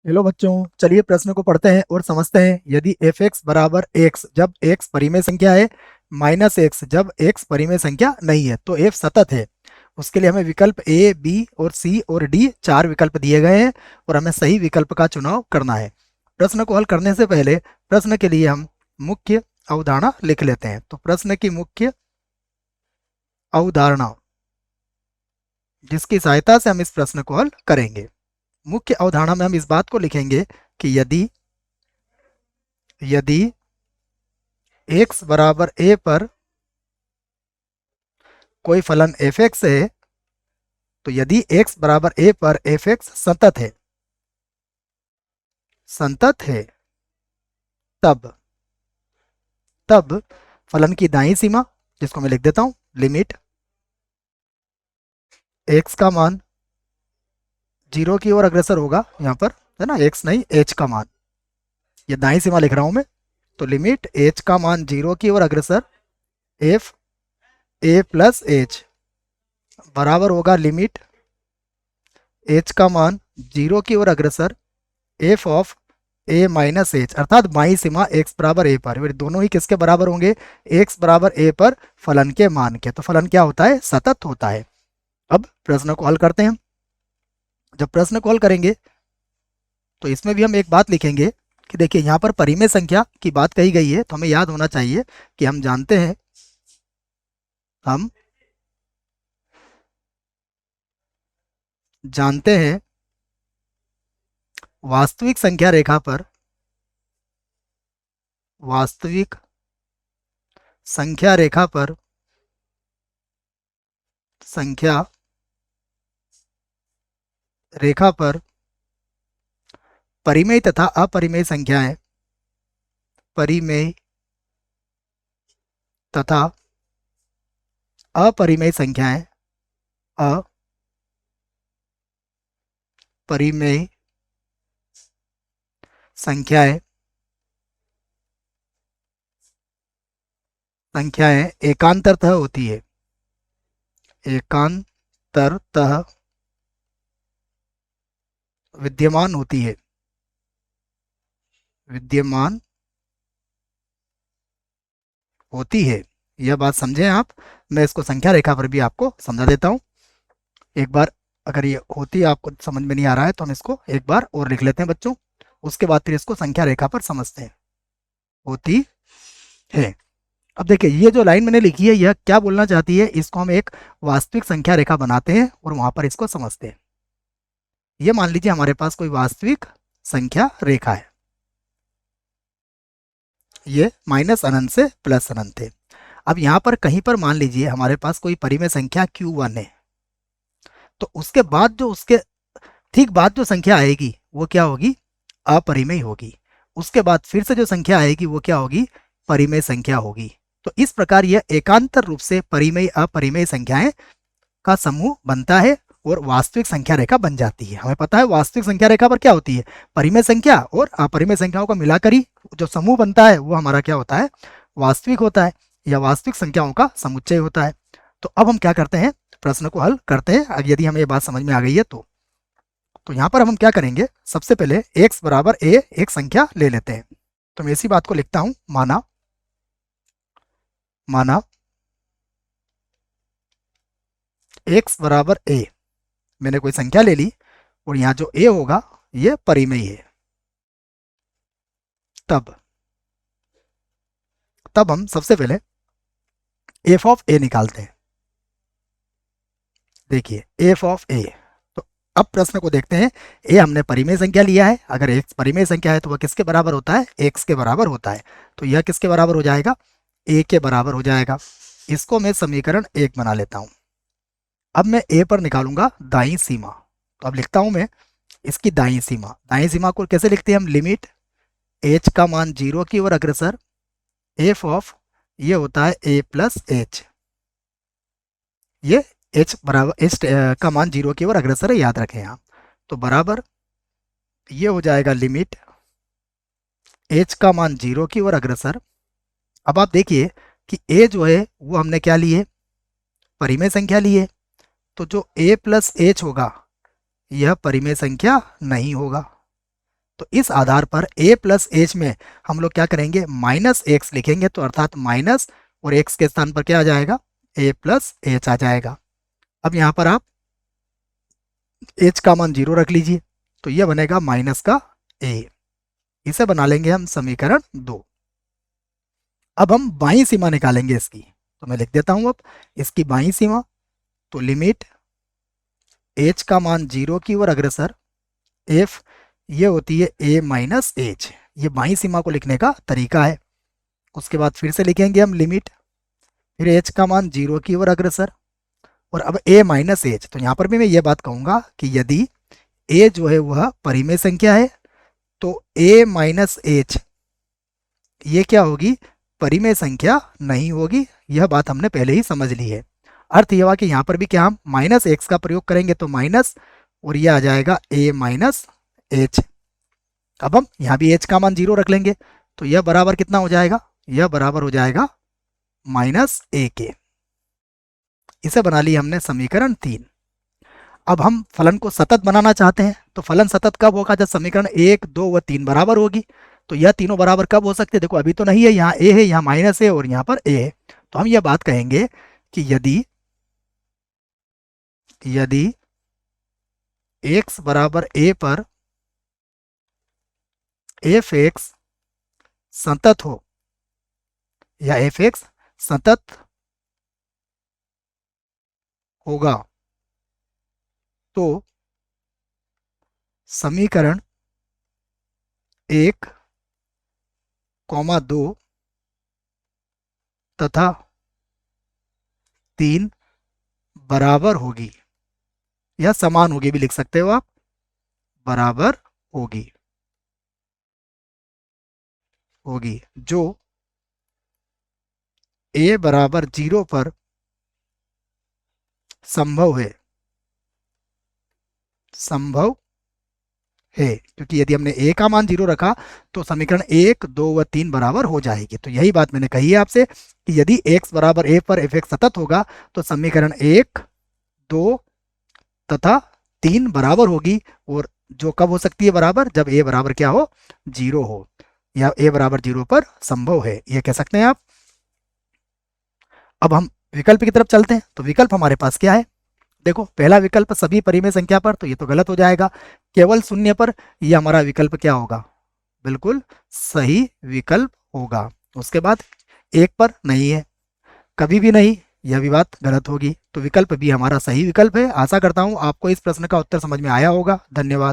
Hello बच्चों, चलिए प्रश्न को पढ़ते हैं और समझते हैं। यदि एफ एक्स बराबर एक्स जब एक्स परिमेय संख्या है, माइनस एक्स जब एक्स परिमेय संख्या नहीं है, तो एफ सतत है। उसके लिए हमें विकल्प ए, बी और सी और डी, चार विकल्प दिए गए हैं और हमें सही विकल्प का चुनाव करना है। प्रश्न को हल करने से पहले प्रश्न के लिए हम मुख्य अवधारणा लिख लेते हैं। तो प्रश्न की मुख्य अवधारणा, जिसकी सहायता से हम इस प्रश्न को हल करेंगे। मुख्य अवधारणा में हम इस बात को लिखेंगे कि यदि यदि x बराबर a पर कोई फलन एफ एक्स है, तो यदि x बराबर a पर एफ एक्स संतत है तब तब फलन की दाईं सीमा, जिसको मैं लिख देता हूं लिमिट x का मान जीरो की ओर अग्रसर होगा। यहां पर है ना, x नहीं h का मान, ये दाईं सीमा लिख रहा हूं मैं। तो लिमिट h का मान जीरो की ओर अग्रसर f a प्लस h बराबर होगा लिमिट h का मान जीरो की ओर अग्रसर f of a minus H, अर्थात बाई सीमा x बराबर a पर। ये दोनों ही किसके बराबर होंगे? x बराबर a पर फलन के मान के। तो फलन क्या होता है? सतत होता है। अब प्रश्न को हल करते हैं। जब प्रश्न को हल करेंगे तो इसमें भी हम एक बात लिखेंगे कि देखिए, यहाँ पर परिमेय संख्या की बात कही गई है, तो हमें याद होना चाहिए कि हम जानते हैं वास्तविक संख्या रेखा पर, वास्तविक संख्या रेखा पर संख्या रेखा पर परिमेय तथा अपरिमेय संख्याएं, परिमेय तथा अपरिमेय संख्याएं, अपरिमेय संख्याएं संख्याएं एकांतरतः होती है, एकांतरतः विद्यमान होती है, विद्यमान होती है। यह बात समझें आप। मैं इसको संख्या रेखा पर भी आपको समझा देता हूं एक बार। अगर ये होती आपको समझ में नहीं आ रहा है तो हम इसको एक बार और लिख लेते हैं बच्चों, उसके बाद फिर इसको संख्या रेखा पर समझते हैं। होती है। अब देखिए, ये जो लाइन मैंने लिखी है, यह क्या बोलना चाहती है? इसको हम एक वास्तविक संख्या रेखा बनाते हैं और वहां पर इसको समझते हैं। ये मान लीजिए हमारे पास कोई वास्तविक संख्या रेखा है, ये माइनस अनंत से प्लस अनंत है। अब यहाँ पर कहीं पर मान लीजिए हमारे पास कोई परिमेय संख्या Q1 है, तो उसके बाद जो उसके ठीक बाद जो संख्या आएगी वो क्या होगी? अपरिमेय होगी। उसके बाद फिर से जो संख्या आएगी वो क्या होगी? परिमेय संख्या होगी। तो इस प्रकार यह एकांतर रूप से परिमेय अपरिमेय संख्याएं का समूह बनता है और वास्तविक संख्या रेखा बन जाती है। हमें पता है वास्तविक संख्या रेखा पर क्या होती है? परिमेय संख्या और अपरिमेय संख्याओं को मिलाकर ही जो समूह बनता है वो हमारा क्या होता है? वास्तविक होता है, या वास्तविक संख्याओं का समुच्चय होता है। तो अब हम क्या करते हैं? प्रश्न को हल करते हैं। अब यदि हमें ये बात समझ में आ गई है तो यहाँ पर हम क्या करेंगे? सबसे पहले x बराबर a एक संख्या ले लेते हैं। तो मैं इसी बात को लिखता हूं, माना माना x बराबर a, मैंने कोई संख्या ले ली और यहाँ जो a होगा ये परिमेय है। तब तब हम सबसे पहले f ऑफ a निकालते हैं। देखिए f ऑफ a, तो अब प्रश्न को देखते हैं। a हमने परिमेय संख्या लिया है, अगर x परिमेय संख्या है तो वह किसके बराबर होता है? x के बराबर होता है। तो यह किसके बराबर हो जाएगा? a के बराबर हो जाएगा। इसको मैं समीकरण 1 बना लेता हूं। अब मैं a पर निकालूंगा दाईं सीमा। तो अब लिखता हूं मैं इसकी दाईं सीमा। दाईं सीमा को कैसे लिखते हैं हम? लिमिट h का मान जीरो की ओर अग्रसर f ऑफ, ये होता है a प्लस h। ये h बराबर h का मान जीरो की ओर अग्रसर है, याद रखें यहाँ। तो बराबर ये हो जाएगा लिमिट h का मान जीरो की ओर अग्रसर। अब आप देखिए कि a जो है वो हमने क्या लिए? परिमेय संख्या लिए। तो जो a प्लस h होगा यह परिमेय संख्या नहीं होगा। तो इस आधार पर a प्लस एच में हम लोग क्या करेंगे, माइनस एक्स लिखेंगे, तो अर्थात माइनस और एक्स के स्थान पर क्या आ जाएगा, a प्लस एच आ जाएगा। अब यहाँ पर आप h का मान 0 रख लीजिए, तो यह बनेगा माइनस का a। इसे बना लेंगे हम समीकरण 2। अब हम बाईं सीमा निकालेंगे इसकी, तो मैं लिख देता हूं अब इसकी बाईं सीमा। तो लिमिट h का मान 0 की ओर अग्रसर f ये होती है a माइनस एच, ये बाईं सीमा को लिखने का तरीका है। उसके बाद फिर से लिखेंगे हम लिमिट, फिर h का मान 0 की ओर अग्रसर और अब a माइनस एच। तो यहाँ पर भी मैं ये बात कहूँगा कि यदि a जो है वह परिमेय संख्या है तो a माइनस एच ये क्या होगी, परिमेय संख्या नहीं होगी। यह बात हमने पहले ही समझ ली है। अर्थ यह हुआ कि यहाँ पर भी क्या हम माइनस एक्स का प्रयोग करेंगे तो माइनस और ये आ जाएगा a माइनस एच। अब हम यहाँ भी h का मान 0 रख लेंगे, तो यह बराबर कितना हो जाएगा, यह बराबर हो जाएगा माइनस a के। इसे बना लिया हमने समीकरण 3। अब हम फलन को सतत बनाना चाहते हैं, तो फलन सतत कब होगा, जब समीकरण 1, 2 व 3 बराबर होगी। तो यह तीनों बराबर कब हो सकते हैं, देखो अभी तो नहीं है, यहाँ a है, यहाँ माइनस है और यहाँ पर a है। तो हम यह बात कहेंगे कि यदि x बराबर a पर एफ एक्स सतत हो या एफ एक्स सतत होगा तो समीकरण 1, 2 तथा 3 बराबर होगी या समान होगी भी लिख सकते हो आप, बराबर होगी जो a बराबर 0 पर संभव है, क्योंकि यदि हमने a का मान 0 रखा तो समीकरण 1, 2 व 3 बराबर हो जाएगी। तो यही बात मैंने कही है आपसे कि यदि x बराबर a पर एफ एक्स सतत होगा तो समीकरण 1, 2 तथा 3 बराबर होगी। और जो कब हो सकती है बराबर, जब a बराबर क्या हो, 0 हो, या a बराबर 0 पर संभव है, यह कह सकते हैं आप। अब हम विकल्प की तरफ चलते हैं। तो विकल्प हमारे पास क्या है, देखो पहला विकल्प सभी परिमेय संख्या पर, तो ये तो गलत हो जाएगा। केवल शून्य पर, यह हमारा विकल्प क्या होगा, बिल्कुल सही विकल्प होगा। उसके बाद 1 पर नहीं है, कभी भी नहीं, यह भी बात गलत होगी। तो विकल्प भी हमारा सही विकल्प है। आशा करता हूं आपको इस प्रश्न का उत्तर समझ में आया होगा। धन्यवाद।